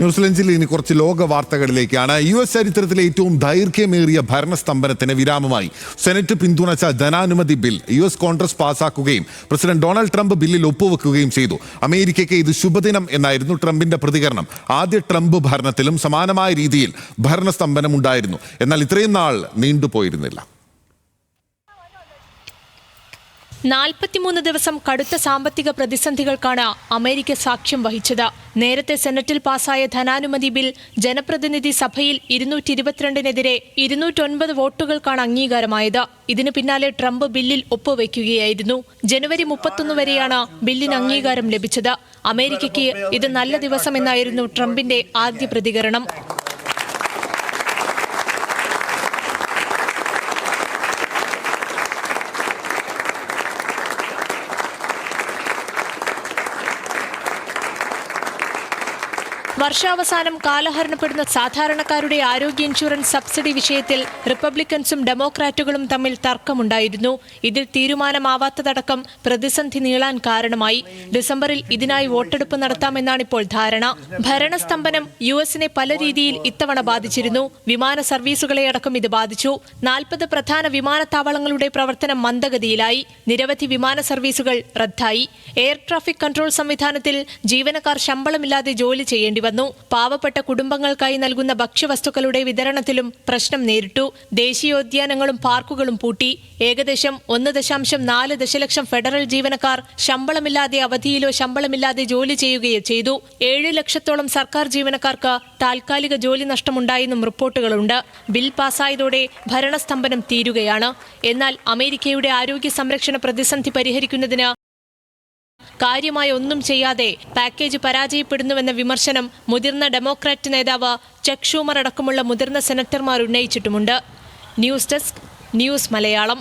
ന്യൂസിലൻഡിൽ ഇനി കുറച്ച് ലോക വാർത്തകളിലേക്കാണ്. US ചരിത്രത്തിലെ ഏറ്റവും ദൈർഘ്യമേറിയ ഭരണസ്തംഭനത്തിന് വിരാമമായി. സെനറ്റ് പിന്തുണച്ച ധനാനുമതി ബിൽ US കോൺഗ്രസ് പാസാക്കുകയും പ്രസിഡന്റ് ഡൊണാൾഡ് ട്രംപ് ബില്ലിൽ ഒപ്പുവെക്കുകയും ചെയ്തു. അമേരിക്കയ്ക്ക് ഇത് ശുഭദിനം എന്നായിരുന്നു ട്രംപിന്റെ പ്രതികരണം. ആദ്യ ട്രംപ് ഭരണത്തിലും സമാനമായ രീതിയിൽ ഭരണസ്തംഭനം ഉണ്ടായിരുന്നു. എന്നാൽ ഇത്രയും നാൾ നീണ്ടുപോയിരുന്നില്ല. 43 ദിവസം കടുത്ത സാമ്പത്തിക പ്രതിസന്ധികൾക്കാണ് അമേരിക്ക സാക്ഷ്യം വഹിച്ചത്. നേരത്തെ സെനറ്റിൽ പാസായ ധനാനുമതി ബിൽ ജനപ്രതിനിധി സഭയിൽ 222-നെതിരെ 209 വോട്ടുകൾക്കാണ് അംഗീകാരമായത്. ഇതിനു പിന്നാലെ ട്രംപ് ബില്ലിൽ ഒപ്പുവെക്കുകയായിരുന്നു. ജനുവരി 31 വരെയാണ് ബില്ലിന് അംഗീകാരം ലഭിച്ചത്. അമേരിക്കയ്ക്ക് ഇത് നല്ല ദിവസമെന്നായിരുന്നു ട്രംപിന്റെ ആദ്യ പ്രതികരണം. വർഷാവസാനം കാലഹരണപ്പെടുന്ന സാധാരണക്കാരുടെ ആരോഗ്യ ഇൻഷുറൻസ് സബ്സിഡി വിഷയത്തിൽ റിപ്പബ്ലിക്കൻസും ഡെമോക്രാറ്റുകളും തമ്മിൽ തർക്കമുണ്ടായിരുന്നു. ഇതിൽ തീരുമാനമാവാത്തതടക്കം പ്രതിസന്ധി നീളാൻ കാരണമായി. ഡിസംബറിൽ ഇതിനായി വോട്ടെടുപ്പ് നടത്താമെന്നാണിപ്പോൾ ധാരണ. ഭരണസ്തംഭനം US-നെ പല രീതിയിൽ ഇത്തവണ ബാധിച്ചിരുന്നു. വിമാന സർവീസുകളെ അടക്കം ഇത് ബാധിച്ചു. 40 പ്രധാന വിമാനത്താവളങ്ങളുടെ പ്രവർത്തനം മന്ദഗതിയിലായി. നിരവധി വിമാന സർവീസുകൾ റദ്ദായി. എയർ ട്രാഫിക് കൺട്രോൾ സംവിധാനത്തിൽ ജീവനക്കാർ ശമ്പളമില്ലാതെ ജോലി ചെയ്യേണ്ടി വന്നു. പാവപ്പെട്ട കുടുംബങ്ങൾക്കായി നൽകുന്ന ഭക്ഷ്യവസ്തുക്കളുടെ വിതരണത്തിലും പ്രശ്നം നേരിട്ടു. ദേശീയോദ്യാനങ്ങളും പാർക്കുകളും പൂട്ടി. ഏകദേശം 1.4 ദശലക്ഷം ഫെഡറൽ ജീവനക്കാർ ശമ്പളമില്ലാതെ അവധിയിലോ ശമ്പളമില്ലാതെ ജോലി ചെയ്യുകയോ ചെയ്തു. 7 ലക്ഷത്തോളം സർക്കാർ ജീവനക്കാർക്ക് താൽക്കാലിക ജോലി നഷ്ടമുണ്ടായെന്നും റിപ്പോർട്ടുകളുണ്ട്. ബിൽ പാസായതോടെ ഭരണസ്തംഭനം തീരുകയാണ്. എന്നാൽ അമേരിക്കയുടെ ആരോഗ്യ സംരക്ഷണ പ്രതിസന്ധി പരിഹരിക്കുന്നതിന് കാര്യമായ ഒന്നും ചെയ്യാതെ പാക്കേജ് പരാജയപ്പെടുന്നുവെന്ന വിമർശനം മുതിർന്ന ഡെമോക്രാറ്റ് നേതാവ് ചക്ക് ഷൂമർ അടക്കമുള്ള മുതിർന്ന സെനറ്റർമാർ ഉന്നയിച്ചിട്ടുമുണ്ട്. News desk, news Malayalam.